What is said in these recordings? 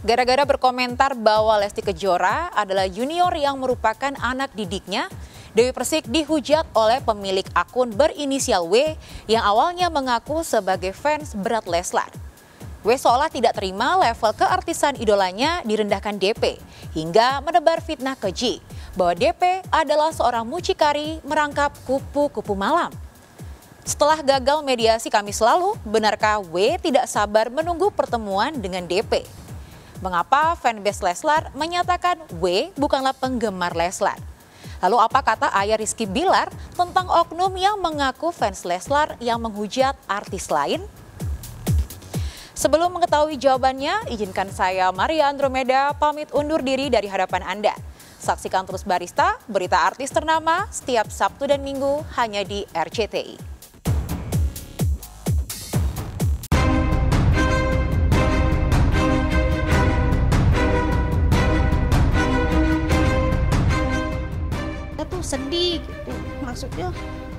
gara-gara berkomentar bahwa Lesti Kejora adalah junior yang merupakan anak didiknya. Dewi Persik dihujat oleh pemilik akun berinisial W yang awalnya mengaku sebagai fans berat Leslar. W seolah tidak terima level keartisan idolanya direndahkan DP hingga menebar fitnah keji bahwa DP adalah seorang mucikari merangkap kupu-kupu malam. Setelah gagal mediasi Kamis lalu, benarkah W tidak sabar menunggu pertemuan dengan DP? Mengapa fanbase Leslar menyatakan W bukanlah penggemar Leslar? Lalu apa kata ayah Rizky Bilar tentang oknum yang mengaku fans Leslar yang menghujat artis lain? Sebelum mengetahui jawabannya, izinkan saya Maria Andromeda pamit undur diri dari hadapan Anda. Saksikan terus Barista, berita artis ternama setiap Sabtu dan Minggu hanya di RCTI. Sedih gitu, maksudnya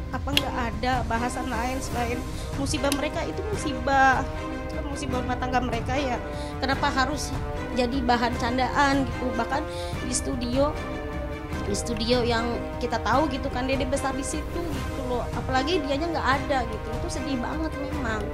apa nggak ada bahasan lain selain musibah mereka itu musibah rumah tangga mereka ya, kenapa harus jadi bahan candaan gitu. Bahkan di studio yang kita tahu gitu kan Dede besar di situ gitu loh, apalagi dianya nggak ada gitu, itu sedih banget memang.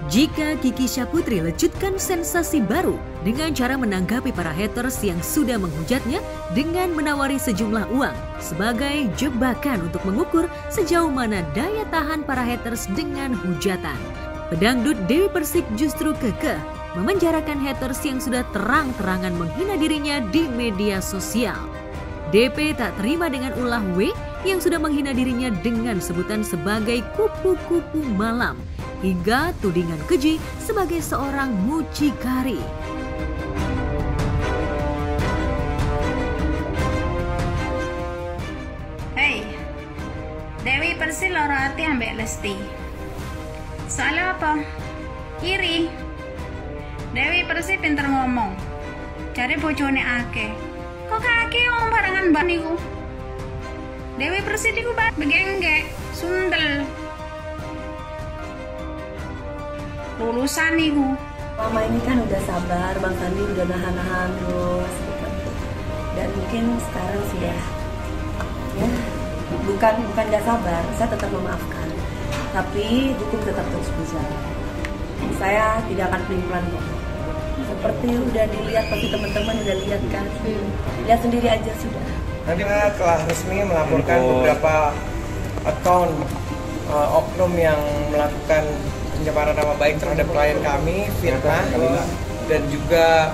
Jika Kiki Syaputri lecutkan sensasi baru dengan cara menanggapi para haters yang sudah menghujatnya dengan menawari sejumlah uang sebagai jebakan untuk mengukur sejauh mana daya tahan para haters dengan hujatan. Pedangdut Dewi Persik justru kekeh memenjarakan haters yang sudah terang-terangan menghina dirinya di media sosial. DP tak terima dengan ulah W yang sudah menghina dirinya dengan sebutan sebagai kupu-kupu malam hingga tudingan keji sebagai seorang mucikari. Hei, Dewi Persik loro hati ambek Lesti. Soalnya apa? Iri. Dewi Persik pinter ngomong. Cari bojone akeh. Kok akeh wong barengan ban niku? Dewi Persik niku begenggek, sundel. Lulusan niku. Mama ini kan udah sabar, Bang Sandi udah nahan-nahan terus gitu. Dan mungkin sekarang sudah ya bukan gak sabar, saya tetap memaafkan. Tapi hukum tetap terus berjalan. Saya tidak akan pelin-pelan kok. Seperti udah dilihat, pasti teman-teman udah lihat kan. Lihat sendiri aja sudah. Nanti telah resmi melaporkan beberapa akun oknum yang melakukan pencemaran nama baik terhadap klien kami, fitnah, dan juga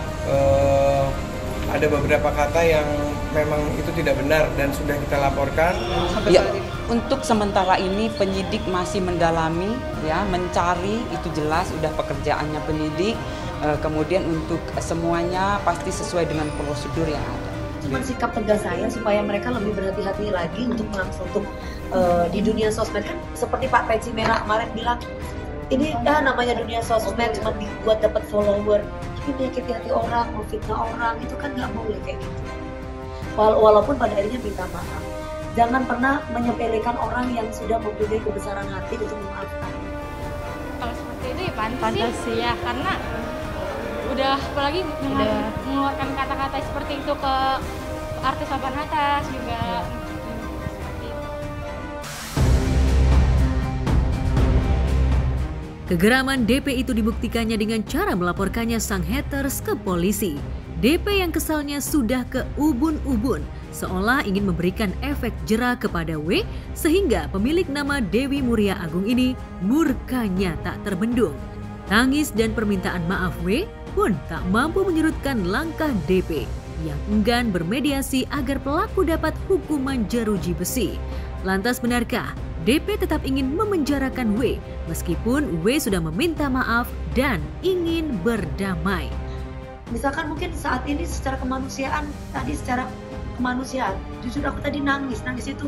ada beberapa kata yang memang itu tidak benar dan sudah kita laporkan. Ya, untuk sementara ini penyidik masih mendalami, ya, mencari, itu jelas sudah pekerjaannya penyidik. Kemudian untuk semuanya pasti sesuai dengan prosedur yang ada. Cuma sikap tegas saya supaya mereka lebih berhati-hati lagi untuk di dunia sosmed kan seperti Pak Peci Merah kemarin bilang. Ini namanya dunia sosmed cuma dibuat dapat follower, tapi menyakiti hati orang, memfitnah orang, itu kan nggak boleh kayak gitu. Walaupun pada akhirnya minta maaf. Jangan pernah menyepelekan orang yang sudah mempunyai kebesaran hati untuk memaafkan. Kalau seperti itu ya pantas sih ya, karena udah apalagi mengeluarkan kata-kata seperti itu ke artis papan atas juga. Kegeraman DP itu dibuktikannya dengan cara melaporkannya sang haters ke polisi. DP yang kesalnya sudah ke ubun-ubun, seolah ingin memberikan efek jera kepada W, sehingga pemilik nama Dewi Muria Agung ini murkanya tak terbendung. Tangis dan permintaan maaf W pun tak mampu menyurutkan langkah DP yang enggan bermediasi agar pelaku dapat hukuman jeruji besi. Lantas benarkah DP tetap ingin memenjarakan W meskipun W sudah meminta maaf dan ingin berdamai? Misalkan mungkin saat ini secara kemanusiaan, jujur aku tadi nangis itu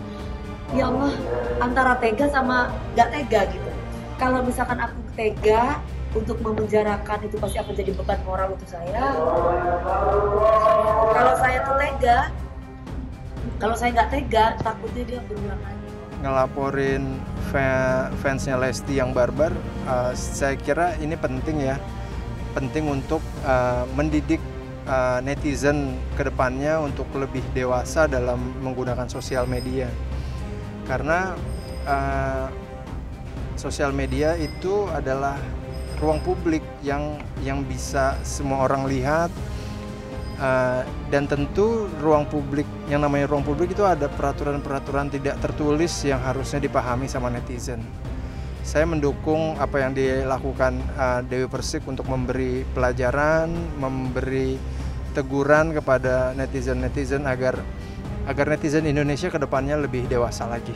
ya Allah, antara tega sama gak tega gitu. Kalau misalkan aku tega untuk memenjarakan, itu pasti akan jadi beban moral untuk saya. Kalau saya tuh tega, kalau saya nggak tega, takutnya dia berulang lagi. ngelaporin fansnya Lesti yang barbar, saya kira ini penting ya, penting untuk mendidik netizen ke depannya untuk lebih dewasa dalam menggunakan sosial media. Karena sosial media itu adalah ruang publik yang bisa semua orang lihat, dan tentu ruang publik, yang namanya ruang publik itu ada peraturan-peraturan tidak tertulis yang harusnya dipahami sama netizen. Saya mendukung apa yang dilakukan Dewi Persik untuk memberi pelajaran, memberi teguran kepada netizen-netizen agar netizen Indonesia ke depannya lebih dewasa lagi.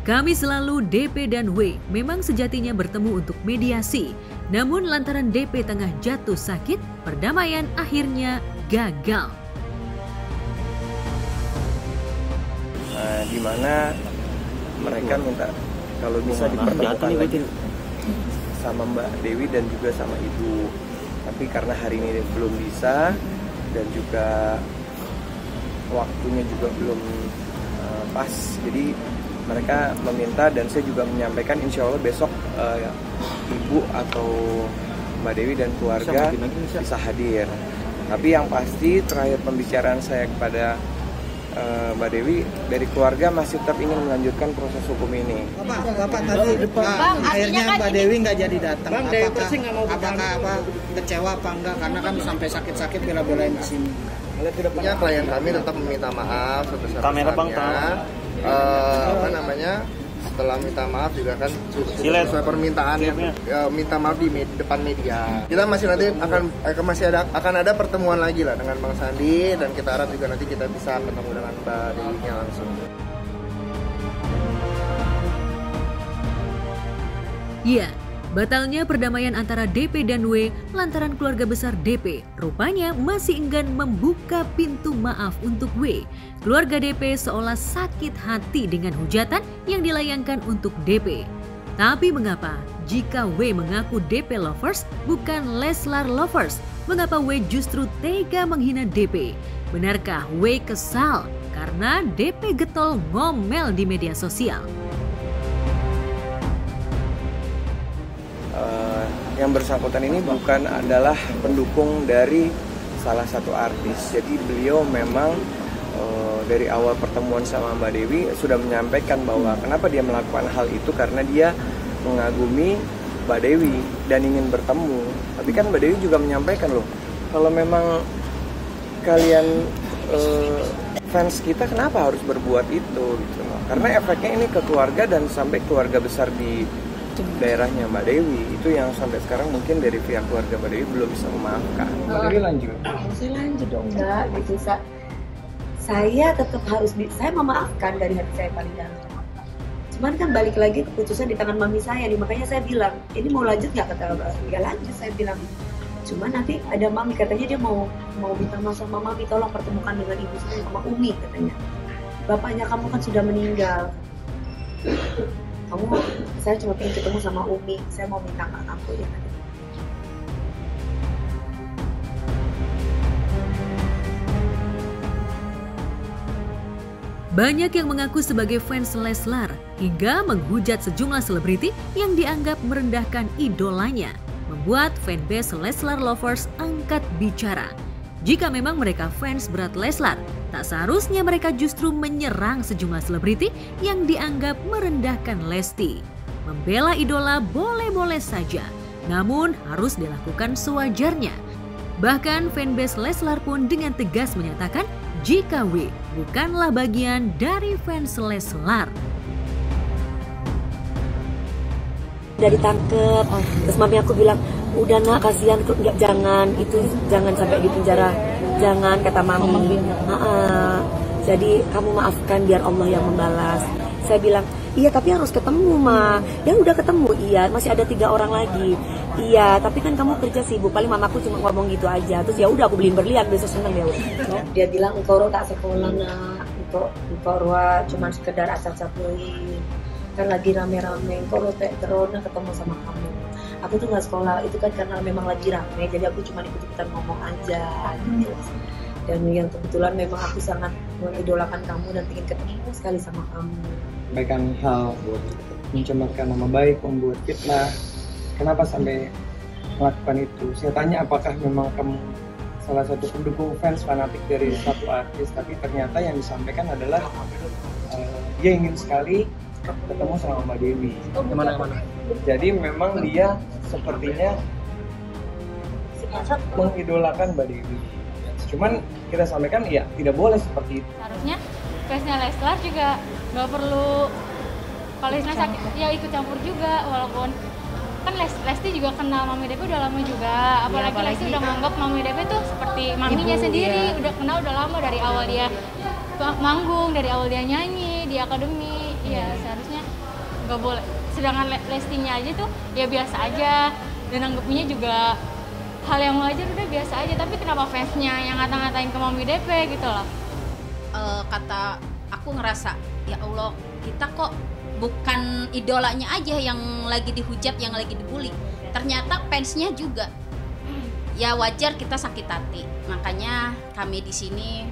Kami selalu DP dan W memang sejatinya bertemu untuk mediasi. Namun lantaran DP tengah jatuh sakit, perdamaian akhirnya gagal. Di mana mereka minta kalau bisa dipertemukan lagi sama Mbak Dewi dan juga sama Ibu. Tapi karena hari ini belum bisa dan juga waktunya juga belum pas, jadi mereka meminta dan saya juga menyampaikan insya Allah besok Ibu atau Mbak Dewi dan keluarga bisa hadir. Tapi yang pasti terakhir pembicaraan saya kepada Mbak Dewi dari keluarga masih tetap ingin melanjutkan proses hukum ini. Bapak tadi akhirnya Mbak Dewi nggak jadi datang. Apakah kecewa apa enggak? Karena kami sampai sakit-sakit bela-belain di sini. Ya, klien kami tetap meminta maaf sebesar-besarnya. Setelah minta maaf juga kan sesuai permintaan minta maaf di depan media. Kita masih nanti akan ada pertemuan lagi lah dengan Bang Sandi, dan kita harap juga nanti kita bisa ketemu dengan Mbak Dewi-nya langsung. Ya, batalnya perdamaian antara DP dan W lantaran keluarga besar DP rupanya masih enggan membuka pintu maaf untuk W. Keluarga DP seolah sakit hati dengan hujatan yang dilayangkan untuk DP. Tapi mengapa jika W mengaku DP lovers bukan Leslar lovers? Mengapa W justru tega menghina DP? Benarkah W kesal karena DP getol ngomel di media sosial? Yang bersangkutan ini bukan adalah pendukung dari salah satu artis. Jadi beliau memang dari awal pertemuan sama Mbak Dewi sudah menyampaikan bahwa kenapa dia melakukan hal itu karena dia mengagumi Mbak Dewi dan ingin bertemu. Tapi kan Mbak Dewi juga menyampaikan loh, kalau memang kalian fans kita kenapa harus berbuat itu gitu loh. Karena efeknya ini ke keluarga dan sampai keluarga besar di daerahnya Mbak Dewi, itu yang sampai sekarang mungkin dari pihak keluarga Mbak Dewi belum bisa memaafkan. Mbak Dewi lanjut? Saya lanjut dong, enggak gitu. Saya tetap harus saya memaafkan dari hati saya paling dalam. Cuman kan balik lagi keputusan di tangan mami saya nih, makanya saya bilang ini mau lanjut nggak, kata Mbak. Nggak lanjut, saya bilang. Cuman nanti ada mami, katanya dia mau minta maaf sama mami, tolong pertemukan dengan ibu saya sama Umi katanya. Bapaknya kamu kan sudah meninggal. Saya cuma pengen ketemu sama Umi, saya mau minta maaf ya. Banyak yang mengaku sebagai fans Leslar hingga menghujat sejumlah selebriti yang dianggap merendahkan idolanya, membuat fanbase Leslar lovers angkat bicara. Jika memang mereka fans berat Leslar, tak seharusnya mereka justru menyerang sejumlah selebriti yang dianggap merendahkan Lesti. Membela idola boleh-boleh saja, namun harus dilakukan sewajarnya. Bahkan fanbase Leslar pun dengan tegas menyatakan jika W bukanlah bagian dari fans Leslar. Udah ditangkep, terus mami aku bilang, udah nak, kasihan, jangan sampai di penjara, jangan, kata mami. Jadi kamu maafkan biar Allah yang membalas. Saya bilang, iya tapi harus ketemu Ma. Dan udah ketemu, iya, masih ada 3 orang lagi. Iya, tapi kan kamu kerja sibuk, paling mamaku cuma ngomong gitu aja. Terus ya udah aku beliin berlian, besok seneng ya. Dia bilang engkau tak sekolah nak, engkau cuma sekedar asal-asal kan lagi rame-rame, engkau teh terona ketemu sama kamu. aku tuh nggak sekolah itu kan karena memang lagi rame, jadi aku cuma ikut-ikutan ngomong aja gitu. Dan yang kebetulan memang aku sangat mengidolakan kamu dan ingin ketemu sekali sama kamu. Sampaikan hal buat mencemarkan nama baik, membuat fitnah. Kenapa sampai melakukan itu? Saya tanya apakah memang kamu salah satu pendukung fans fanatik dari satu artis, tapi ternyata yang disampaikan adalah dia ingin sekali ketemu sama Mbak Dewi. Kemana? Jadi memang dia sepertinya mengidolakan Mbak Dewi. Cuman kita sampaikan ya tidak boleh seperti itu. Harusnya fansnya Leslar juga nggak perlu, kalau Leslar sakit ya ikut campur juga, walaupun kan Lesti juga kenal Mami Devi udah lama juga, apalagi Lesti udah menganggap Mami Devi tuh seperti maminya sendiri, udah kenal udah lama dari awal dia manggung, dari awal dia nyanyi di akademi, ya seharusnya nggak boleh. Sedangkan Lestinya aja tuh ya biasa aja dan anggapnya juga hal yang wajar, udah biasa aja, tapi kenapa fansnya yang ngata-ngatain ke Mami Devi gitu loh. Kata aku ngerasa ya Allah, kita kok bukan idolanya aja yang lagi dihujat, yang lagi dibully, ternyata fansnya juga. Ya wajar kita sakit hati. Makanya kami di sini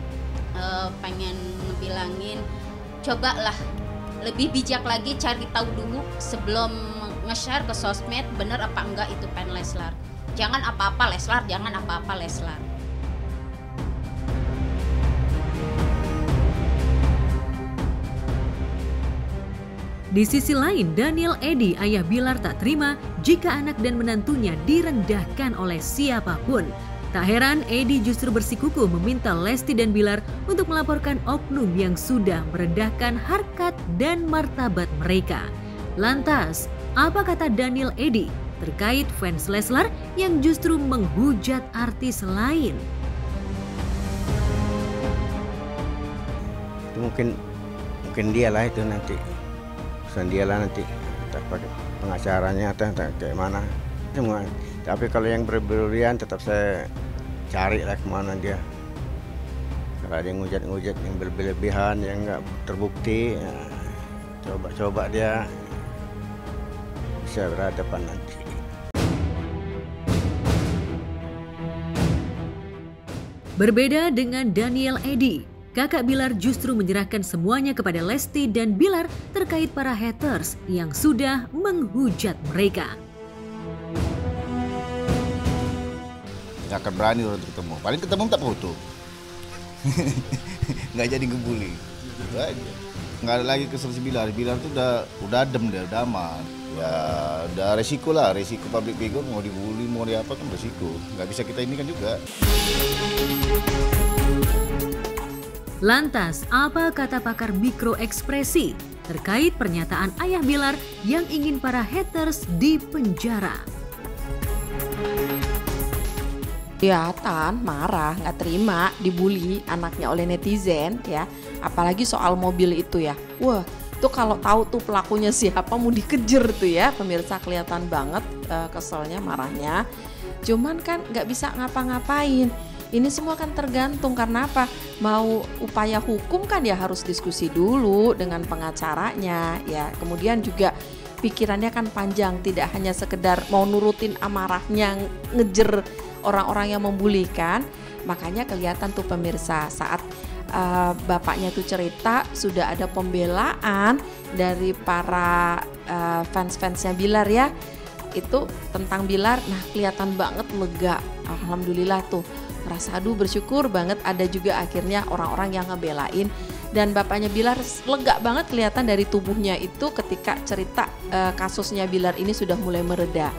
pengen ngebilangin, cobalah lebih bijak lagi, cari tahu dulu sebelum nge-share ke sosmed bener apa enggak itu fan Leslar. Jangan apa-apa Leslar, jangan apa-apa Leslar. Di sisi lain, Daniel Eddy, ayah Bilar, tak terima jika anak dan menantunya direndahkan oleh siapapun. Tak heran, Eddy justru bersikukuh meminta Lesti dan Bilar untuk melaporkan oknum yang sudah merendahkan harkat dan martabat mereka. Lantas, apa kata Daniel Eddy terkait fans Leslar yang justru menghujat artis lain? Itu mungkin dia lah itu nanti. Pesan dia lah nanti, entah pakai pengacaranya atau kayak mana semua. Tapi kalau yang berlebihan tetap saya cari lah kemana dia. Kalau ada yang ngujat-ngujat yang berlebihan yang nggak terbukti, ya, coba dia bisa berhadapan nanti. Berbeda dengan Daniel Eddy, kakak Bilar justru menyerahkan semuanya kepada Lesti dan Bilar terkait para haters yang sudah menghujat mereka. Nggak akan berani untuk ketemu, paling ketemu tak foto. Nggak jadi ngebully, gitu aja. Nggak ada lagi kesel si Bilar tuh udah adem dia, udah aman. Ya udah resiko lah, resiko public figure, mau dibully mau diapa kan resiko. Nggak bisa kita ini kan juga. Lantas, apa kata pakar mikroekspresi terkait pernyataan ayah Bilar yang ingin para haters dipenjara? Kelihatan marah, nggak terima dibully anaknya oleh netizen ya, apalagi soal mobil itu ya. Wah, itu kalau tahu tuh pelakunya siapa mau dikejar tuh ya, pemirsa kelihatan banget keselnya, marahnya. Cuman kan nggak bisa ngapa-ngapain. Ini semua kan tergantung karena apa? Mau upaya hukum kan ya harus diskusi dulu dengan pengacaranya ya. Kemudian juga pikirannya kan panjang, tidak hanya sekedar mau nurutin amarahnya ngejer orang-orang yang membulikan. Makanya kelihatan tuh pemirsa saat bapaknya tuh cerita sudah ada pembelaan dari para fans-fansnya Bilar ya. Itu tentang Bilar, nah kelihatan banget lega. Alhamdulillah tuh. Rasa aduh bersyukur banget ada juga akhirnya orang-orang yang ngebelain. Dan bapaknya Bilar lega banget kelihatan dari tubuhnya itu ketika cerita kasusnya Bilar ini sudah mulai mereda.